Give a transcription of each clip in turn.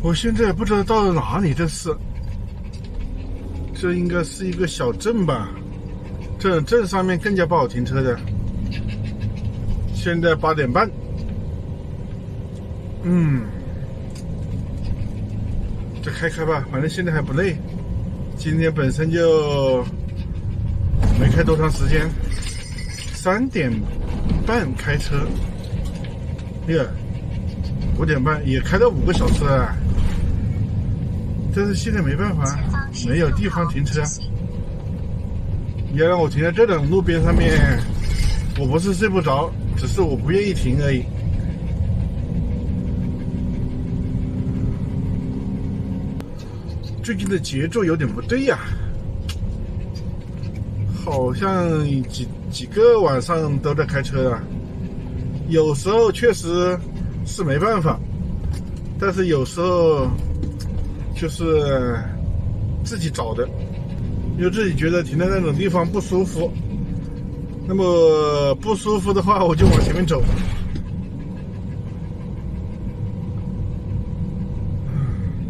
我现在不知道到了哪里，这应该是一个小镇吧？这镇上面更加不好停车的。现在8点半，再开吧，反正现在还不累。今天本身就没开多长时间，3点半开车，5点半也开了5个小时了。但是现在没办法，没有地方停车。要让我停在这种路边上面，我不是睡不着，只是我不愿意停而已。最近的节奏有点不对呀，好像几个晚上都在开车啊。有时候确实是没办法，但是有时候就是自己找的，因为自己觉得停在那种地方不舒服，那么不舒服的话我就往前面走。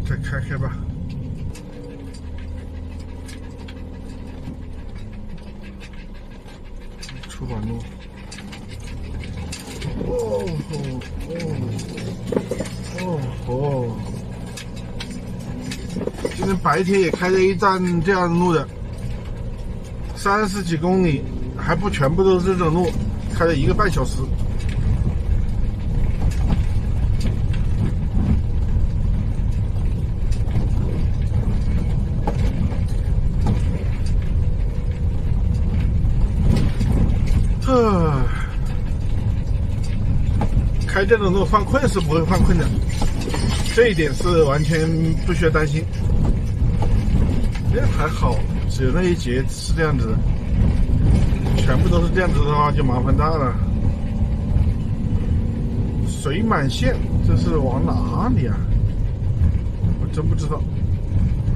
再开吧。出马路。今天白天也开了一段这样的路的，30几公里，还不全部都是这种路，开了1个半小时。开这种路犯困是不会犯困的，这一点是完全不需要担心。还好，只有那一节是这样子的，全部都是这样子的话就麻烦大了。水满线，这是往哪里啊？我真不知道。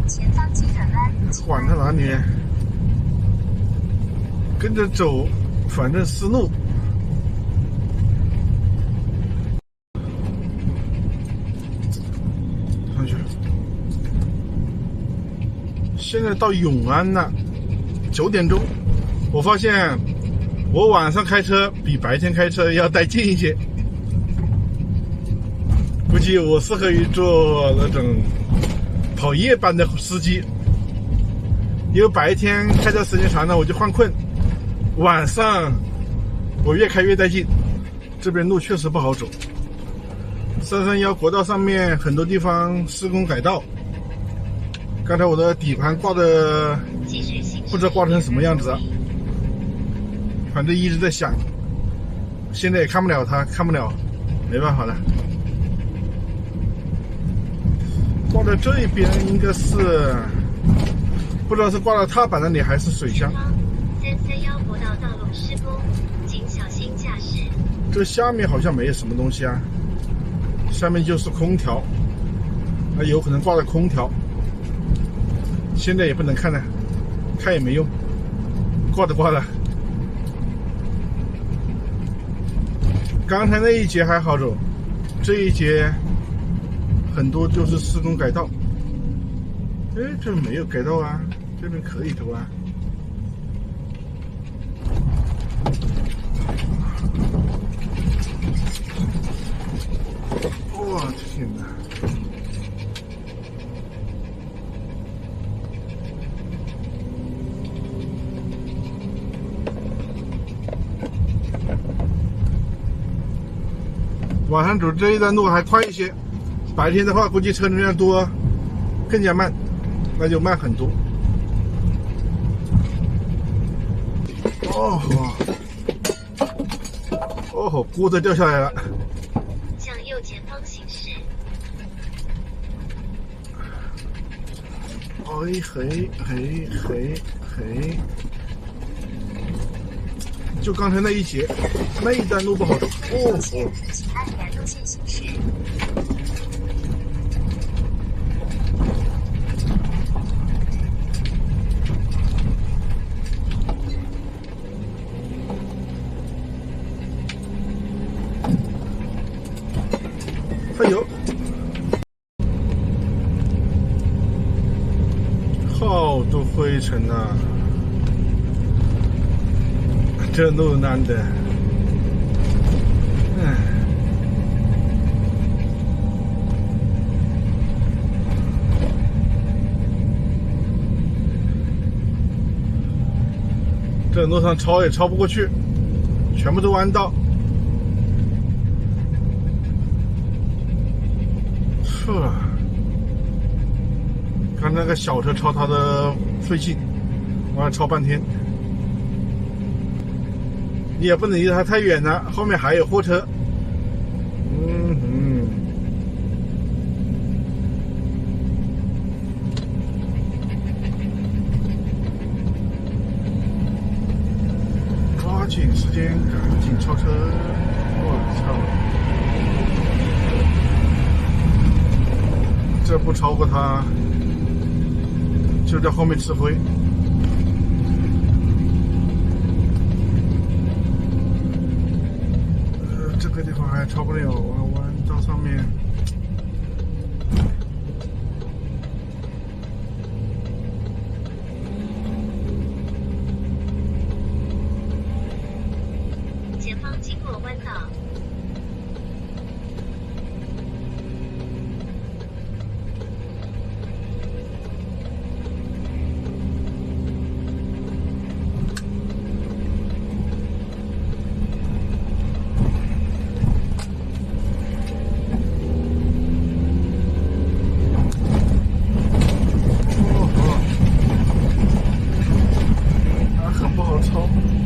前方急转弯，管它哪里，跟着走，反正是路。现在到永安了，9点钟。我发现我晚上开车比白天开车要带劲一些，估计我适合于做那种跑夜班的司机，因为白天开车时间长了我就犯困，晚上我越开越带劲。这边路确实不好走，331国道上面很多地方施工改道。刚才我的底盘挂的不知道挂成什么样子，反正一直在响，现在也看不了它，看不了，没办法了。挂在这一边应该是不知道是挂到踏板那里还是水箱。331国道道路施工，请小心驾驶。这下面好像没有什么东西啊，下面就是空调，那有可能挂在空调。现在也不能看了，看也没用，挂的挂了。刚才那一节还好走，这一节很多就是施工改道。这没有改道啊，这边可以走啊。我天哪！晚上走这一段路还快一些，白天的话估计车流量多，更加慢，那就慢很多。锅子掉下来了。向右前方行驶。就刚才那一节，那一段路不好走。请按原路线行驶。哎呦，灰尘啊，这路难的。这路上超也超不过去，全部都弯道。刚才那个小车超它的费劲，我要超半天。你也不能离它太远了，后面还有货车。抓紧时间，赶紧超车！我操！这不超过他，就在后面吃灰。这个地方还超不了啊，弯道上面。前方经过弯道。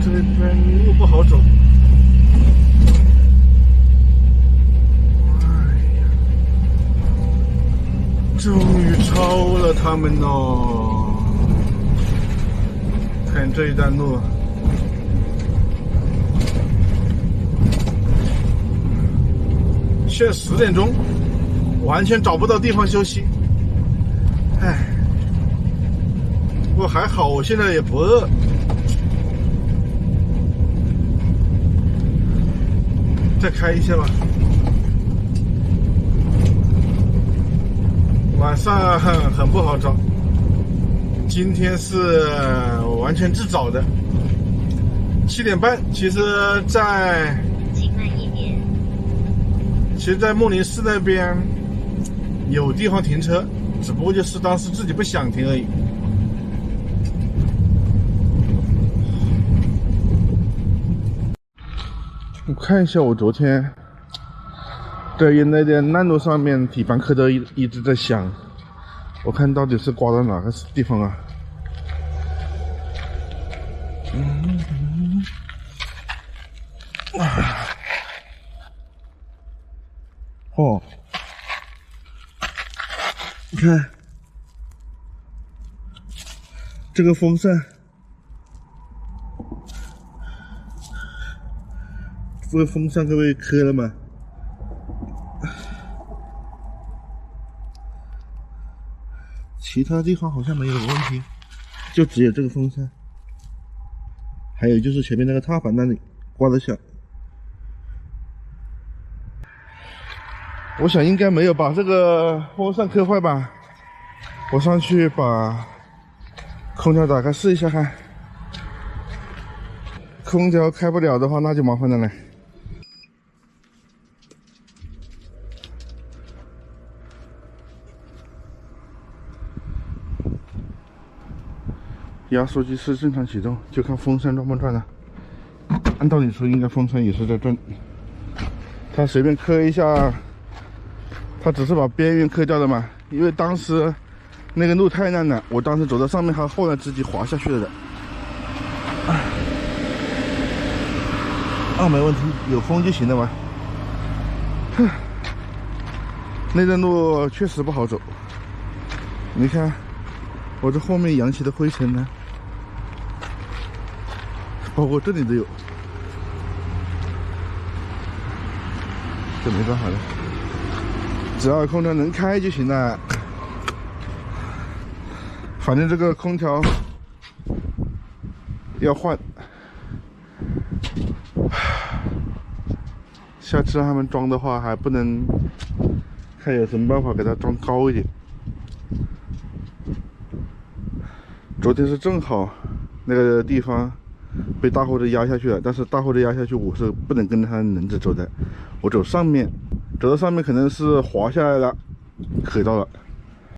这边路不好走。终于超了他们哦！看这一段路，现在10点钟，完全找不到地方休息。唉，不过还好，我现在也不饿。再开一下吧。晚上很不好找，今天是完全自找的。7点半，其实请慢一点。在木林寺那边有地方停车，只不过就是当时自己不想停而已。我看一下，我昨天在那点烂路上面，底盘刻都一直在响。我看到底是刮到哪个地方啊？哦，你看这个风扇。这个风扇各位磕了吗？其他地方好像没有问题，就只有这个风扇，还有就是前面那个踏板那里刮得响。我想应该没有把这个风扇磕坏吧。我上去把空调打开试一下看。空调开不了的话，那就麻烦了嘞。压缩机是正常启动，就看风扇转不转了。按道理说，应该风扇也是在转。它随便磕一下，它只是把边缘磕掉的嘛。因为当时那个路太烂了，我当时走到上面，还后来自己滑下去了的。没问题，有风就行了嘛。那段路确实不好走，你看我这后面扬起的灰尘呢，包括这里都有，这没办法了，只要空调能开就行了。反正这个空调要换，下次他们装的话还不能看有什么办法给它装高一点。昨天是正好那个地方被大货车压下去了，但是大货车压下去，我是不能跟着它轮子走的，我走上面，走到上面可能是滑下来了，磕到了。